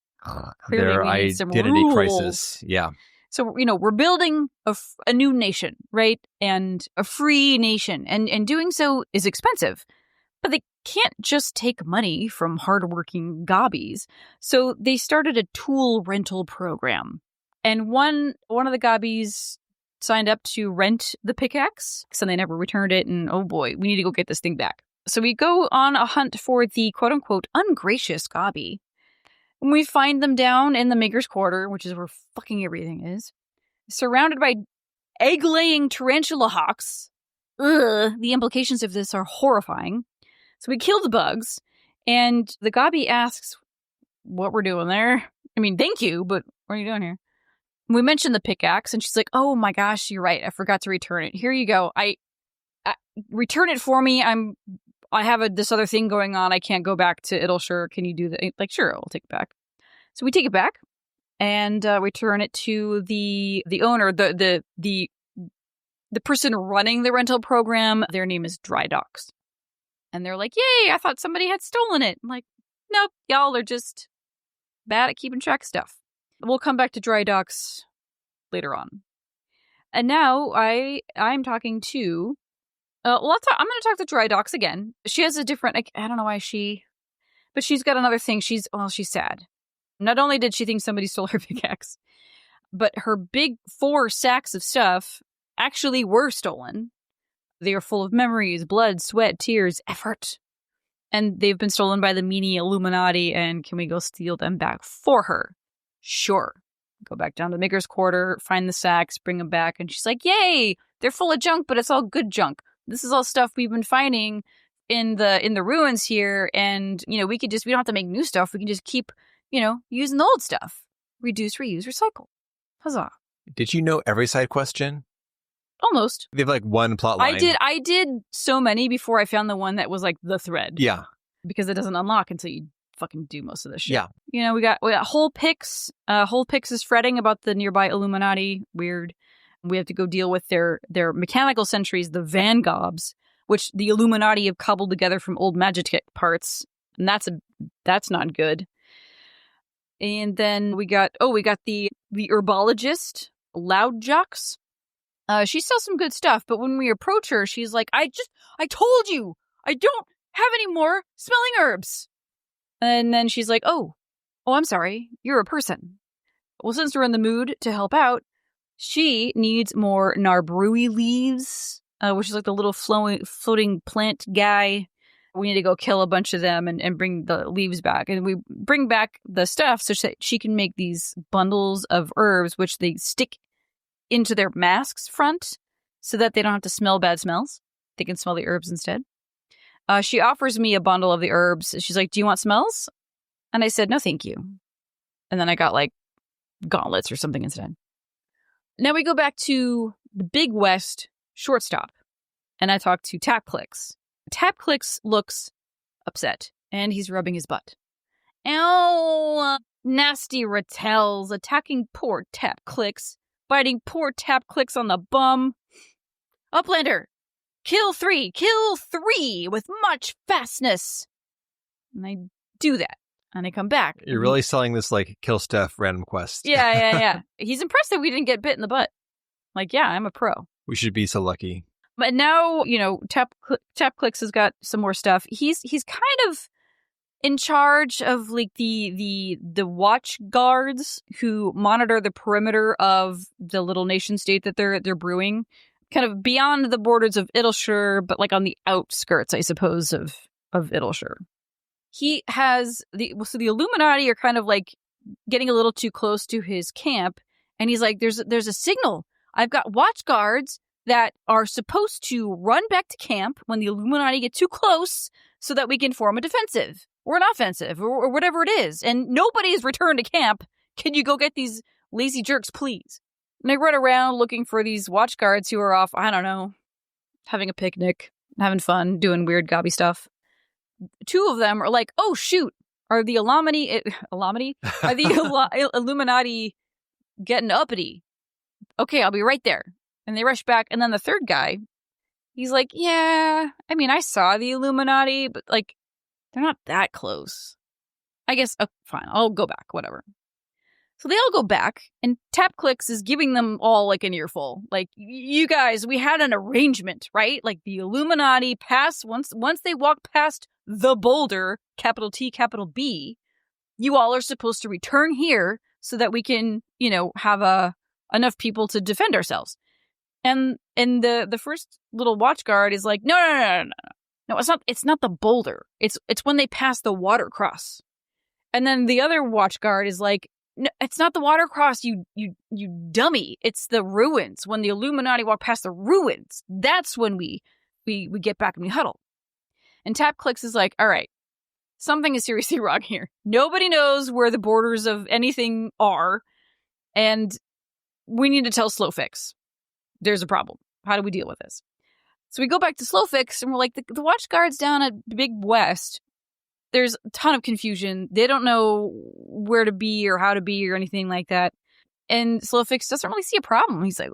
Clearly their we need some identity rules. crisis. Yeah. So, we're building a new nation, right? And a free nation. And doing so is expensive. But they can't just take money from hardworking Gabis. So they started a tool rental program. And one of the Gabis signed up to rent the pickaxe, so they never returned it, and oh boy, we need to go get this thing back. So we go on a hunt for the quote-unquote ungracious Gabi. And we find them down in the Maker's Quarter, which is where fucking everything is, surrounded by egg-laying tarantula hawks. Ugh, the implications of this are horrifying. So we kill the bugs, and the Gabi asks what we're doing there. I mean, thank you, but what are you doing here? We mentioned the pickaxe, and she's like, oh my gosh, you're right. I forgot to return it. Here you go. I return it for me. I have this other thing going on. I can't go back to Idleshire. Can you do that? Like, sure, I'll take it back. So we take it back, and return it to the owner, the person running the rental program. Their name is Dry Docks. And they're like, yay, I thought somebody had stolen it. I'm like, nope, y'all are just bad at keeping track of stuff. We'll come back to Dry Docks later on. And now I'm talking to... I'm going to talk to Dry Docks again. She has a different... I don't know why but she's got another thing. She's sad. Not only did she think somebody stole her pickaxe, but her big 4 sacks of stuff actually were stolen. They are full of memories, blood, sweat, tears, effort. And they've been stolen by the meanie Illuminati, and can we go steal them back for her? Sure. Go back down to Maker's Quarter, find the sacks, bring them back, and she's like, yay! They're full of junk, but it's all good junk. This is all stuff we've been finding in the ruins here, and, we don't have to make new stuff. We can just keep, using the old stuff. Reduce, reuse, recycle. Huzzah. Did you know every side question? Almost. They have like one plot line. I did so many before I found the one that was like the thread. Yeah. Because it doesn't unlock until you fucking do most of this shit. Yeah. We got Whole Pix. Whole Pix is fretting about the nearby Illuminati. Weird. We have to go deal with their mechanical sentries, the Vangobs, which the Illuminati have cobbled together from old Magitech parts. And that's not good. And then we got the herbologist, Loudjocks. She sells some good stuff, but when we approach her, she's like, I told you, I don't have any more smelling herbs. And then she's like, oh, I'm sorry, you're a person. Well, since we're in the mood to help out, she needs more Narbrui leaves, which is like the little floating plant guy. We need to go kill a bunch of them and bring the leaves back. And we bring back the stuff so that she can make these bundles of herbs, which they stick into their masks front so that they don't have to smell bad smells. They can smell the herbs instead. She offers me a bundle of the herbs. She's like, do you want smells? And I said, no, thank you. And then I got like gauntlets or something instead. Now we go back to the Big West shortstop. And I talk to Tapclicks. Tapclicks looks upset. And he's rubbing his butt. Ow! Nasty Rattels attacking poor Tapclicks. Biting poor Tapclicks on the bum. Uplander! Kill 3 with much fastness. And I do that. And I come back. You're really selling this like kill stuff random quest. Yeah. He's impressed that we didn't get bit in the butt. Like, yeah, I'm a pro. We should be so lucky. But now, Tapclicks has got some more stuff. He's kind of in charge of like the watch guards who monitor the perimeter of the little nation state that they're brewing. Kind of beyond the borders of Idleshire, but like on the outskirts, I suppose, of Idleshire. He has the Illuminati are kind of like getting a little too close to his camp, and he's like, there's a signal. I've got watch guards that are supposed to run back to camp when the Illuminati get too close so that we can form a defensive or an offensive or whatever it is. And nobody's returned to camp. Can you go get these lazy jerks, please? And I run around looking for these watch guards who are off, I don't know, having a picnic, having fun, doing weird gobby stuff. 2 of them are like, oh, shoot, are the Illuminati getting uppity? Okay, I'll be right there. And they rush back. And then the third guy, he's like, yeah, I mean, I saw the Illuminati, but like, they're not that close. I guess, fine, I'll go back, whatever. So they all go back, and Tapclicks is giving them all like an earful. Like, you guys, we had an arrangement, right? Like the Illuminati pass once they walk past the boulder, capital T, capital B, you all are supposed to return here so that we can, have enough people to defend ourselves. And the first little watch guard is like, no, it's not the boulder. It's when they pass the water cross. And then the other watch guard is like, no, it's not the water cross, you dummy. It's the ruins. When the Illuminati walk past the ruins, that's when we get back and we huddle. And Tapclicks is like, all right, something is seriously wrong here. Nobody knows where the borders of anything are, and we need to tell Slowfix. There's a problem. How do we deal with this? So we go back to Slowfix, and we're like, the watch guards down at Big West, there's a ton of confusion. They don't know where to be or how to be or anything like that. And Slowfix doesn't really see a problem. He's like,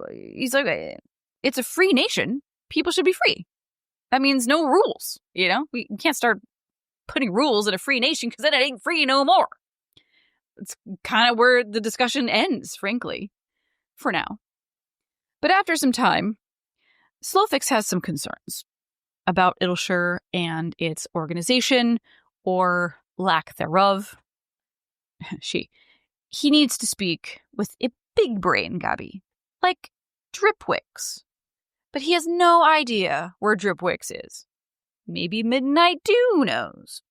it's a free nation. People should be free. That means no rules. We can't start putting rules in a free nation because then it ain't free no more. It's kind of where the discussion ends, frankly, for now. But after some time, Slowfix has some concerns about Idleshire and its organization, or lack thereof. He needs to speak with a big brain Gabi, like Dripwix. But he has no idea where Dripwix is. Maybe Midnight Dew knows.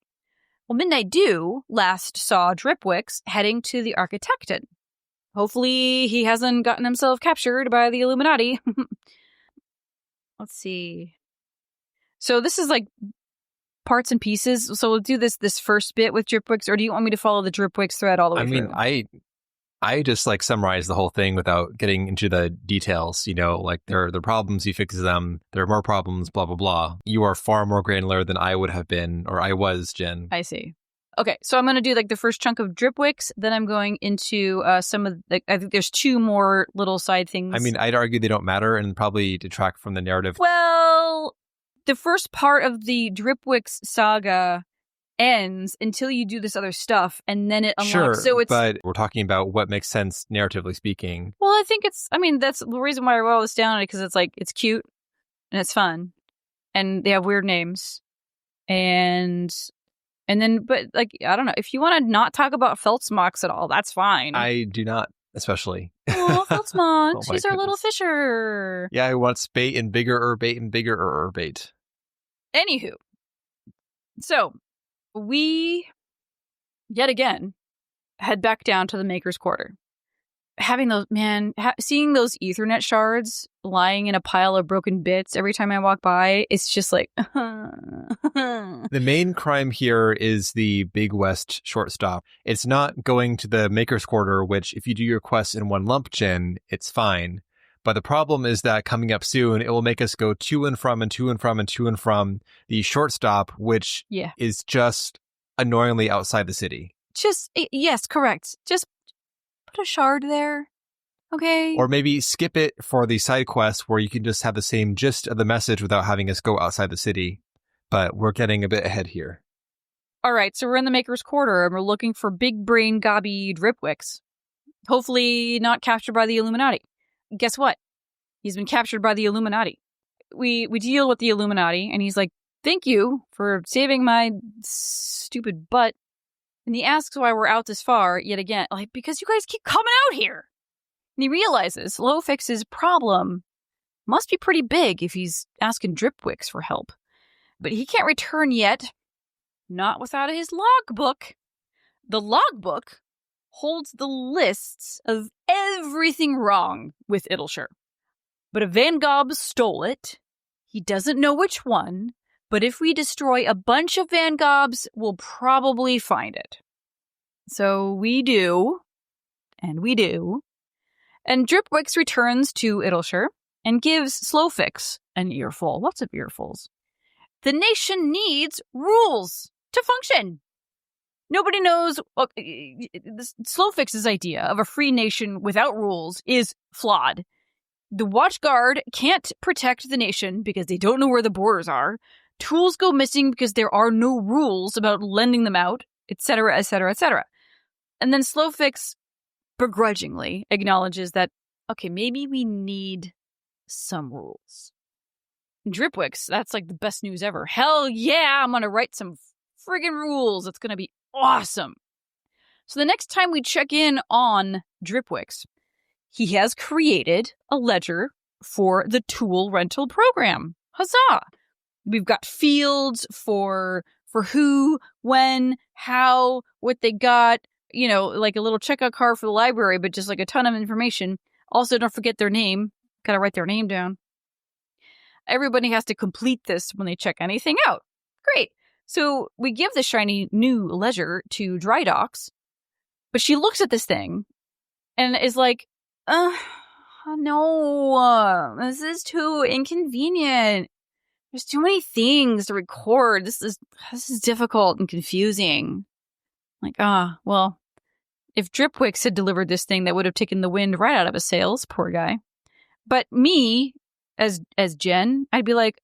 Well, Midnight Dew last saw Dripwix heading to the Architecton. Hopefully he hasn't gotten himself captured by the Illuminati. Let's see. So this is like parts and pieces. So we'll do this first bit with Dripwix, or do you want me to follow the Dripwix thread all the way through? I just like summarize the whole thing without getting into the details, like there are the problems, he fixes them, there are more problems, blah, blah, blah. You are far more granular than I would have been, or I was, Jen. I see. Okay, so I'm going to do like the first chunk of Dripwix, then I'm going into some of the, I think there's 2 more little side things. I mean, I'd argue they don't matter and probably detract from the narrative. Well, the first part of the Dripwix saga ends until you do this other stuff, and then it unlocks. Sure, so it's, but we're talking about what makes sense narratively speaking. Well, I think that's the reason why I wrote all this down, because it's like, it's cute, and it's fun, and they have weird names, and then, but like, I don't know, if you want to not talk about Feltzmox at all, that's fine. I do not, especially. Oh, Feltzmox, Oh, she's our little fisher. Yeah, I want bait and bigger bait. Anywho, so we, yet again, head back down to the Maker's Quarter. having those, seeing those Ethernet shards lying in a pile of broken bits every time I walk by, it's just like... The main crime here is the Big West shortstop. It's not going to the Maker's Quarter, which if you do your quests in one lump, Jen, it's fine. But the problem is that coming up soon, it will make us go to and from and to and from and to and from the shortstop, which is just annoyingly outside the city. Yes, correct. Just put a shard there, okay? Or maybe skip it for the side quest where you can just have the same gist of the message without having us go outside the city. But we're getting a bit ahead here. All right, so we're in the Maker's Quarter, and we're looking for big brain gobby Dripwicks. Hopefully not captured by the Illuminati. Guess what? He's been captured by the Illuminati. We deal with the Illuminati, and he's like, thank you for saving my stupid butt. And he asks why we're out this far, yet again, like, because you guys keep coming out here. And he realizes Slowfix's problem must be pretty big if he's asking Dripwicks for help. But he can't return yet, not without his logbook. The logbook holds the lists of everything wrong with Idleshire. But a Van Gob stole it. He doesn't know which one. But if we destroy a bunch of Van Gobs, we'll probably find it. So we do. And we do. And Dripwicks returns to Idleshire and gives Slowfix an earful. Lots of earfuls. The nation needs rules to function. Nobody knows. Slowfix's idea of a free nation without rules is flawed. The Watchguard can't protect the nation because they don't know where the borders are. Tools go missing because there are no rules about lending them out, etc., etc., etc. And then Slowfix begrudgingly acknowledges that, okay, maybe we need some rules. Dripwicks, that's like the best news ever. Hell yeah, I'm going to write some friggin' rules. It's going to be awesome. So the next time we check in on Dripwicks, he has created a ledger for the tool rental program. Huzzah! We've got fields for who, when, how, what they got, like a little checkout card for the library, but just like a ton of information. Also, don't forget their name. Gotta write their name down. Everybody has to complete this when they check anything out. Great. So we give the shiny new ledger to Dry Docks, but she looks at this thing and is like, no, this is too inconvenient. There's too many things to record. This is difficult and confusing. Like, well, if Dripwicks had delivered this thing, that would have taken the wind right out of his sails. Poor guy. But me, as Jen, I'd be like,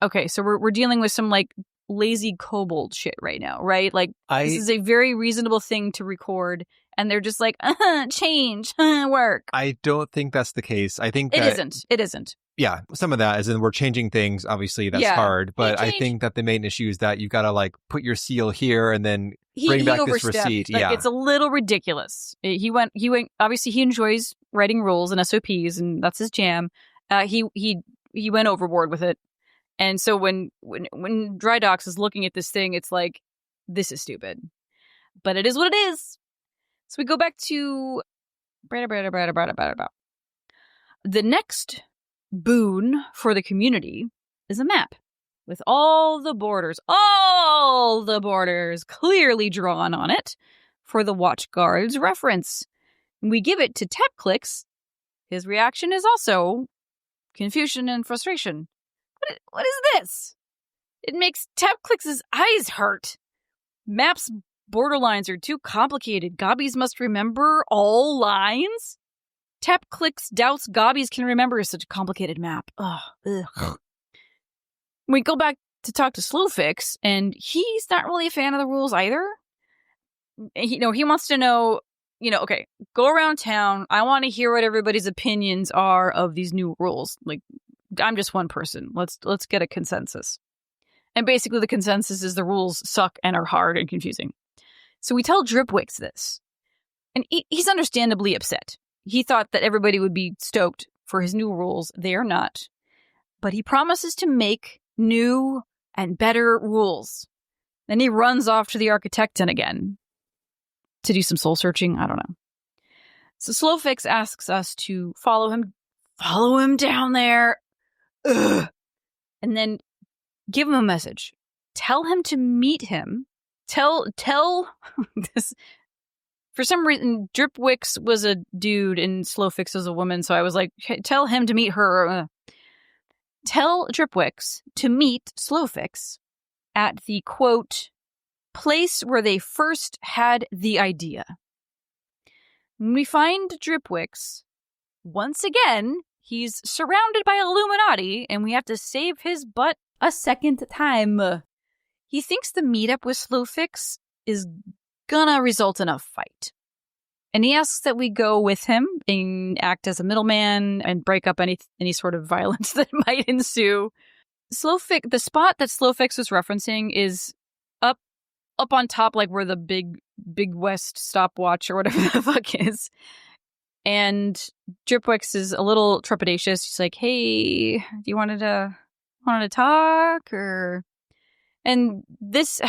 okay, so we're dealing with some like lazy kobold shit right now, right? Like, this is a very reasonable thing to record, and they're just like, change, work. I don't think that's the case. I think It isn't. Yeah, some of that is in we're changing things. Obviously, that's hard. But I think that the main issue is that you got to like put your seal here and then bring back this receipt. Like, it's a little ridiculous. He went. Obviously, he enjoys writing rules and SOPs, and that's his jam. He went overboard with it. And so when Dry Docks is looking at this thing, it's like, this is stupid. But it is what it is. So we go back to the next boon for the community is a map with all the borders clearly drawn on it for the Watchguard's reference. And we give it to Tapclicks. His reaction is also confusion and frustration. What is this? It makes Tapclicks' eyes hurt. Maps borderlines are too complicated. Gobbies must remember all lines? Tapclicks doubts Gobbies can remember such a complicated map. Ugh. We go back to talk to Slowfix, and he's not really a fan of the rules either. He wants to know, okay, go around town. I want to hear what everybody's opinions are of these new rules. Like, I'm just one person. Let's get a consensus. And basically the consensus is the rules suck and are hard and confusing. So we tell Dripwicks this. And he's understandably upset. He thought that everybody would be stoked for his new rules. They are not. But he promises to make new and better rules. Then he runs off to the Architecton again to do some soul searching. I don't know. So Slowfix asks us to follow him down there, ugh, and then give him a message. Tell him to meet him. Tell this. For some reason, Dripwix was a dude and Slowfix was a woman, so I was like, hey, tell him to meet her. Tell Dripwix to meet Slowfix at the, quote, place where they first had the idea. When we find Dripwix, once again, he's surrounded by Illuminati, and we have to save his butt a second time. He thinks the meetup with Slowfix is gonna result in a fight. And he asks that we go with him and act as a middleman and break up any sort of violence that might ensue. The spot that Slowfix was referencing is up on top, like where the big West stopwatch or whatever the fuck is. And Dripwix is a little trepidatious. She's like, "Hey, do you wanted to talk?" And this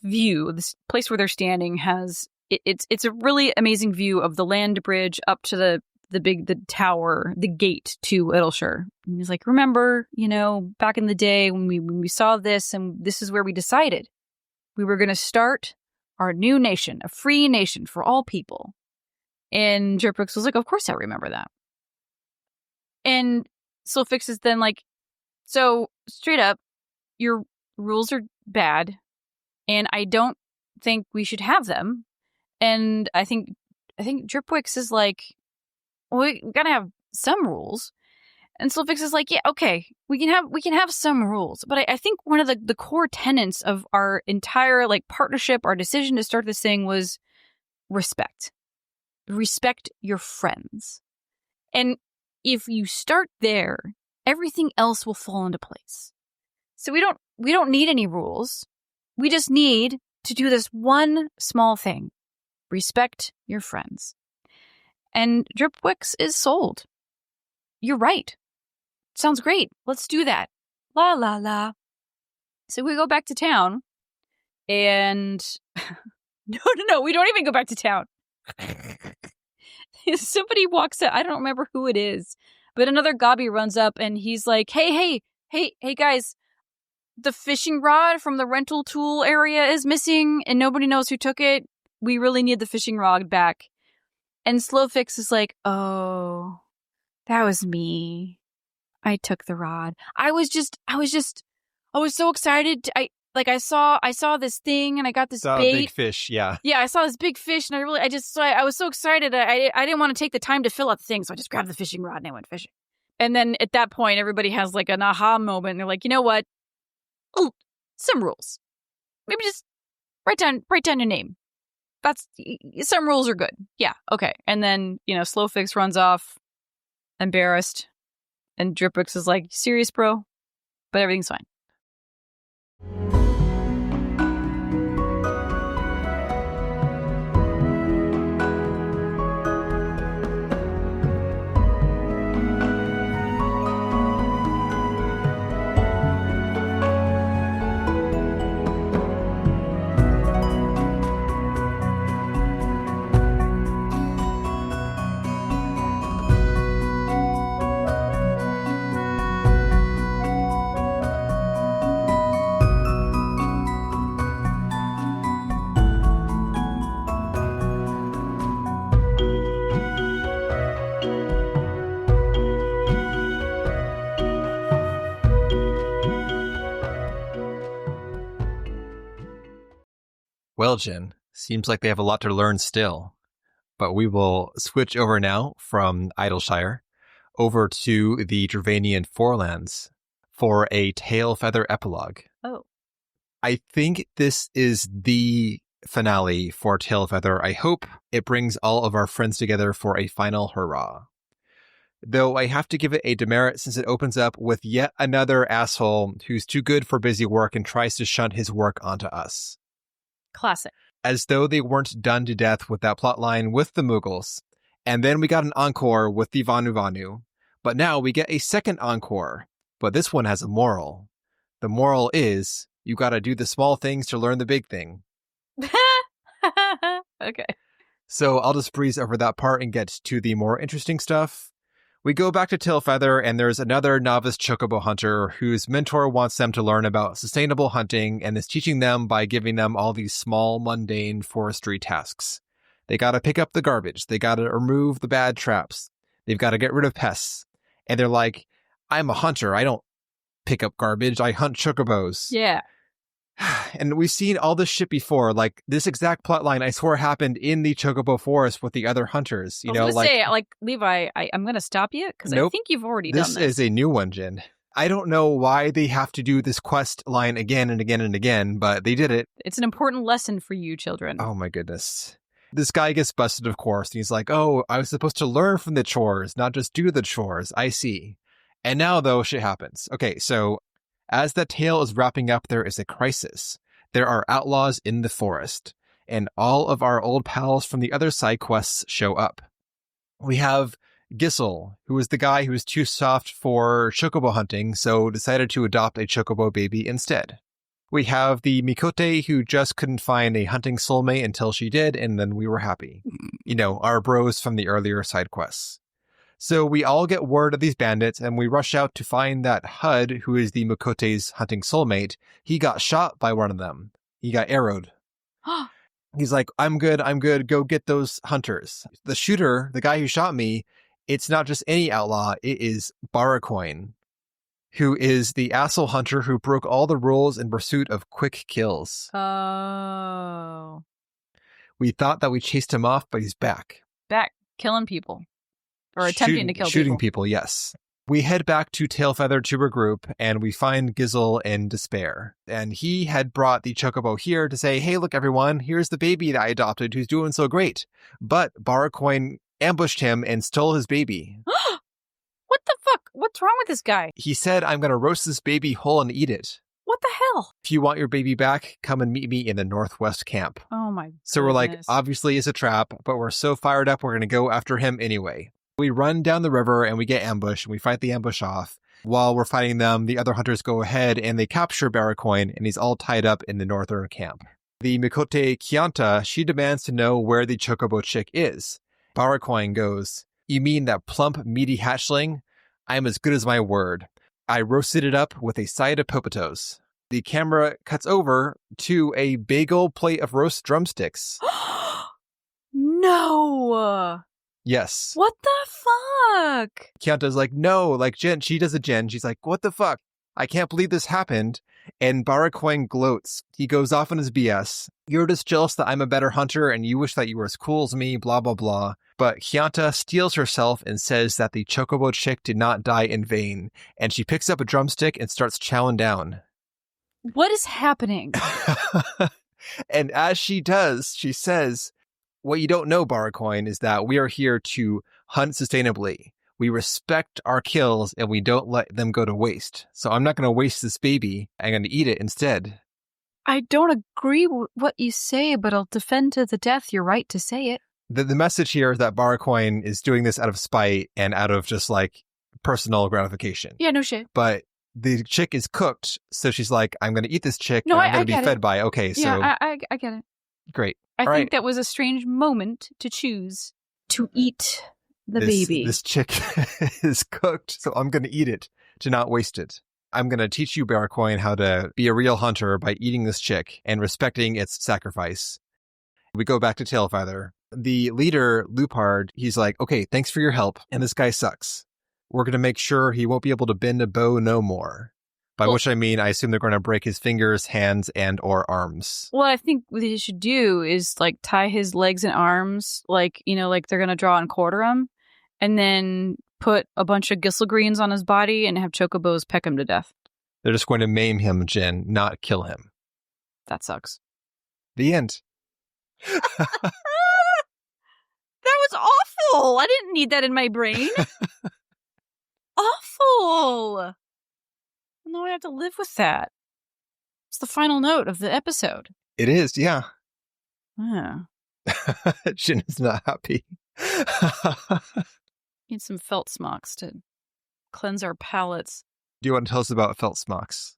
view, this place where they're standing has it's a really amazing view of the land bridge up to the tower, the gate to Idyllshire. And he's like, "Remember, back in the day when we saw this, and this is where we decided we were going to start our new nation, a free nation for all people." And Dripwix was like, "Of course I remember that." And Slowfix is then like, "So straight up, your rules are bad, and I don't think we should have them." And I think Dripwix is like, "We gotta have some rules." And Slowfix is like, "Yeah, okay, we can have some rules, but I think one of the core tenets of our entire partnership, our decision to start this thing was respect. Respect your friends, and if you start there, everything else will fall into place. So we don't need any rules. We just need to do this one small thing: respect your friends." And Dripwix is sold. "You're right. Sounds great. Let's do that. La la la." So we go back to town, and no, we don't even go back to town. Somebody walks up. I don't remember who it is, but another gobby runs up, and he's like, hey, guys, the fishing rod from the rental tool area is missing, and nobody knows who took it. We really need the fishing rod back. And Slowfix is like, "Oh, that was me. I took the rod. I was so excited. I saw this thing, and I got this bait. Big fish, yeah. Yeah, I saw this big fish, and I was so excited. I didn't want to take the time to fill out the thing, so I just grabbed the fishing rod and I went fishing." And then at that point, everybody has an aha moment, and they're like, "You know what? Oh, some rules. Maybe just write down your name. Some rules are good. Yeah, okay." And then, Slowfix runs off, embarrassed, and Dripwix is like, "Serious, bro?" But everything's fine. Well, Jen, seems like they have a lot to learn still. But we will switch over now from Idyllshire over to the Dravanian Forelands for a tail feather epilogue. Oh. I think this is the finale for Tailfeather. I hope it brings all of our friends together for a final hurrah. Though I have to give it a demerit since it opens up with yet another asshole who's too good for busy work and tries to shunt his work onto us. Classic. As though they weren't done to death with that plotline with the Mughals. And then we got an encore with the Vanu Vanu. But now we get a second encore. But this one has a moral. The moral is, you gotta do the small things to learn the big thing. Okay. So I'll just breeze over that part and get to the more interesting stuff. We go back to Tailfeather, and there's another novice chocobo hunter whose mentor wants them to learn about sustainable hunting and is teaching them by giving them all these small, mundane forestry tasks. They got to pick up the garbage. They got to remove the bad traps. They've got to get rid of pests. And they're like, I'm a hunter. I don't pick up garbage. I hunt chocobos. Yeah. And we've seen all this shit before. Like, this exact plotline, I swear, happened in the chocobo forest with the other hunters. You know, I was going to say, like, Levi, I'm going to stop you because I think you've already done this. This is a new one, Jen. I don't know why they have to do this quest line again and again and again, but they did it. It's an important lesson for you, children. Oh, my goodness. This guy gets busted, of course, and he's like, oh, I was supposed to learn from the chores, not just do the chores. I see. And now, though, shit happens. Okay, so as that tale is wrapping up, there is a crisis. There are outlaws in the forest, and all of our old pals from the other side quests show up. We have Gissel, who is the guy who was too soft for chocobo hunting, so decided to adopt a chocobo baby instead. We have the Mikote, who just couldn't find a hunting soulmate until she did, and then we were happy. You know, our bros from the earlier side quests. So we all get word of these bandits, and we rush out to find that Hud, who is the Mikote's hunting soulmate. He got shot by one of them. He got arrowed. He's like, I'm good, go get those hunters. The shooter, the guy who shot me, it's not just any outlaw, it is Baracoin, who is the asshole hunter who broke all the rules in pursuit of quick kills. Oh. We thought that we chased him off, but he's back. Back, killing people. Or attempting to kill shooting people, yes. We head back to Tailfeather to regroup, and we find Gissel in despair. And he had brought the chocobo here to say, hey, look, everyone, here's the baby that I adopted who's doing so great. But Baracoin ambushed him and stole his baby. What the fuck? What's wrong with this guy? He said, I'm going to roast this baby whole and eat it. What the hell? If you want your baby back, come and meet me in the Northwest camp. Oh my goodness. So we're like, obviously it's a trap, but we're so fired up, we're going to go after him anyway. We run down the river and we get ambushed and we fight the ambush off. While we're fighting them, the other hunters go ahead and they capture Baracoin and he's all tied up in the northern camp. The Mikote Kianta, she demands to know where the chocobo chick is. Baracoin goes, you mean that plump, meaty hatchling? I am as good as my word. I roasted it up with a side of popitos. The camera cuts over to a big old plate of roast drumsticks. No! Yes. What the fuck? Kianta's like, no, like Jen, she does a Jen. She's like, what the fuck? I can't believe this happened. And Baracoin gloats. He goes off on his BS. You're just jealous that I'm a better hunter and you wish that you were as cool as me, blah, blah, blah. But Kianta steals herself and says that the chocobo chick did not die in vain. And she picks up a drumstick and starts chowing down. What is happening? And as she does, she says, what you don't know, Baracoin, is that we are here to hunt sustainably. We respect our kills and we don't let them go to waste. So I'm not going to waste this baby. I'm going to eat it instead. I don't agree with what you say, but I'll defend to the death your right to say it. The message here is that Baracoin is doing this out of spite and out of just like personal gratification. Yeah, no shit. But the chick is cooked. So she's like, I'm going to eat this chick. No, and I'm going to get be fed it. by. Okay, so. Yeah, I get it. Great. I think that was a strange moment to choose to eat the baby. This chick is cooked, so I'm going to eat it to not waste it. I'm going to teach you, Baracoin, how to be a real hunter by eating this chick and respecting its sacrifice. We go back to Tailfeather. The leader, Lupard, he's like, okay, thanks for your help, and this guy sucks. We're going to make sure he won't be able to bend a bow no more. By which I mean, I assume they're going to break his fingers, hands, and or arms. Well, I think what they should do is like tie his legs and arms, like, you know, like they're going to draw and quarter him, and then put a bunch of Gisselgreens on his body and have chocobos peck him to death. They're just going to maim him, Jen, not kill him. That sucks. The end. That was awful. I didn't need that in my brain. Awful. Now I have to live with that. It's the final note of the episode. It is, yeah. Yeah. Jen is not happy. Need some felt smocks to cleanse our palates. Do you want to tell us about felt smocks?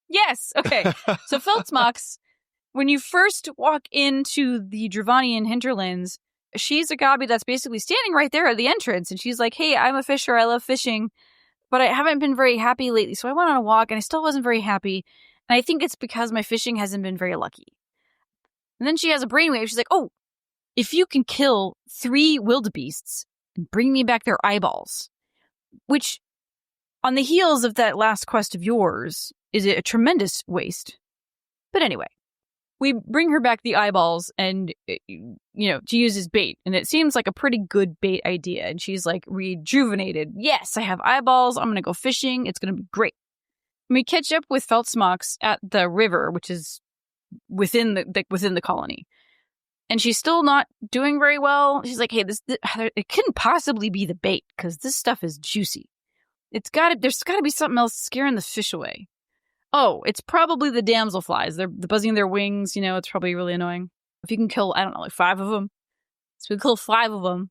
Yes. Okay. So felt smocks, When you first walk into the Dravanian Hinterlands, she's a gobby that's basically standing right there at the entrance. And she's like, hey, I'm a fisher. I love fishing. But I haven't been very happy lately. So I went on a walk and I still wasn't very happy. And I think it's because my fishing hasn't been very lucky. And then she has a brainwave. She's like, oh, if you can kill 3 wildebeests and bring me back their eyeballs, which on the heels of that last quest of yours is a tremendous waste. But anyway. We bring her back the eyeballs and, to use as bait. And it seems like a pretty good bait idea. And she's like rejuvenated. Yes, I have eyeballs. I'm going to go fishing. It's going to be great. And we catch up with Feltsmox at the river, which is within the colony. And she's still not doing very well. She's like, hey, it couldn't possibly be the bait because this stuff is juicy. There's got to be something else scaring the fish away. Oh, it's probably the damselflies. They're buzzing their wings. It's probably really annoying. If you can kill, I don't know, like 5 of them. So we kill 5 of them.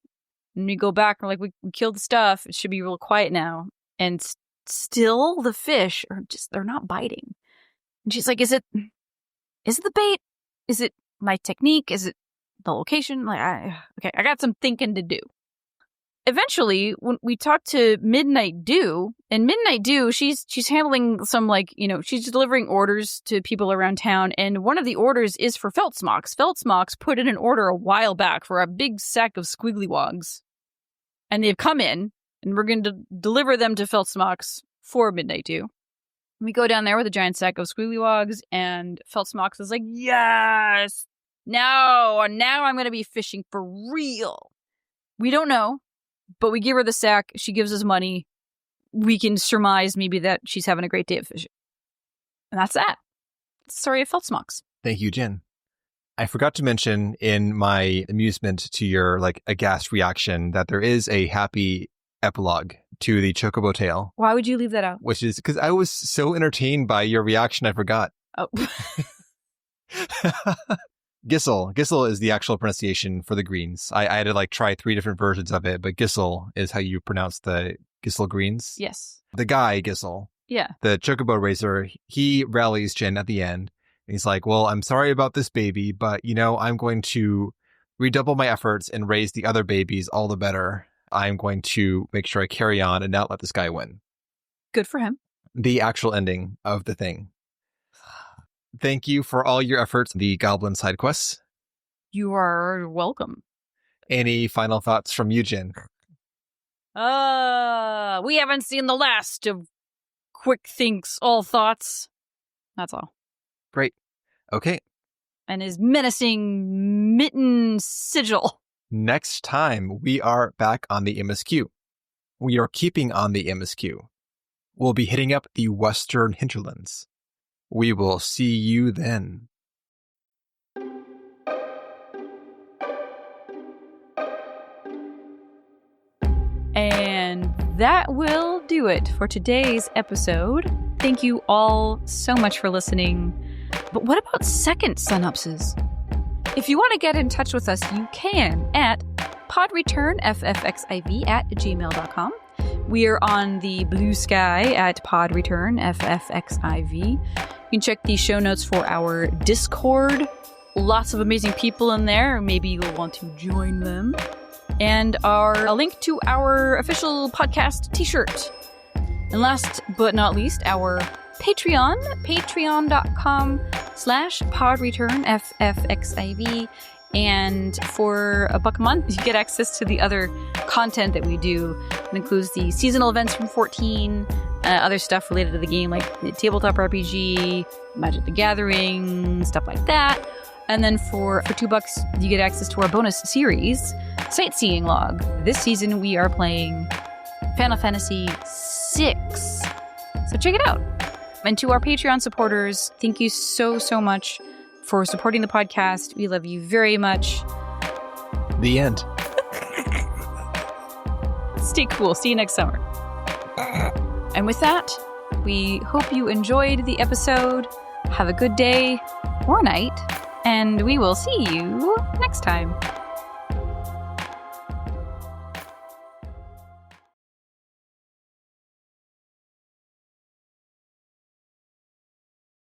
And we go back and we're like, we killed the stuff. It should be real quiet now. And still the fish they're not biting. And she's like, is it the bait? Is it my technique? Is it the location? I got some thinking to do. Eventually, when we talk to Midnight Dew, and Midnight Dew, she's handling some, she's delivering orders to people around town, and one of the orders is for Feltsmox. Feltsmox put in an order a while back for a big sack of squiggly wogs. And they've come in, and we're going to deliver them to Feltsmox for Midnight Dew. And we go down there with a giant sack of squiggly wogs, and Feltsmox is like, yes! Now I'm going to be fishing for real. We don't know. But we give her the sack. She gives us money. We can surmise maybe that she's having a great day of fishing. And that's that. Story of Feltsmox. Thank you, Jen. I forgot to mention in my amusement to your aghast reaction that there is a happy epilogue to the Chocobo tale. Why would you leave that out? Which is because I was so entertained by your reaction, I forgot. Oh. Gissel. Gissel is the actual pronunciation for the greens. I had to try 3 different versions of it, but Gissel is how you pronounce the Gissel greens. Yes. The guy, Gissel. Yeah. The Chocobo Racer, he rallies Jen at the end. And he's like, well, I'm sorry about this baby, but, I'm going to redouble my efforts and raise the other babies all the better. I'm going to make sure I carry on and not let this guy win. Good for him. The actual ending of the thing. Thank you for all your efforts, the Goblin side quests. You are welcome. Any final thoughts from you, Jen? We haven't seen the last of Quick Thinks All Thoughts. That's all. Great. Okay. And his menacing mitten sigil. Next time, we are back on the MSQ. We are keeping on the MSQ. We'll be hitting up the Western Hinterlands. We will see you then. And that will do it for today's episode. Thank you all so much for listening. But what about second synopses? If you want to get in touch with us, you can at podreturnffxiv@gmail.com. We are on the blue sky at podreturnffxiv. You can check the show notes for our Discord. Lots of amazing people in there. Maybe you'll want to join them. And a link to our official podcast t-shirt. And last but not least, our Patreon, patreon.com/podreturnffxiv. And for $1 a month, you get access to the other content that we do. It includes the seasonal events from 14, other stuff related to the game, like the tabletop RPG, Magic the Gathering, stuff like that. And then for $2, you get access to our bonus series, Sightseeing Log. This season, we are playing Final Fantasy VI. So check it out. And to our Patreon supporters, thank you so, so much for supporting the podcast. We love you very much. The end. Stay cool. See you next summer. And with that, we hope you enjoyed the episode. Have a good day or night, and we will see you next time.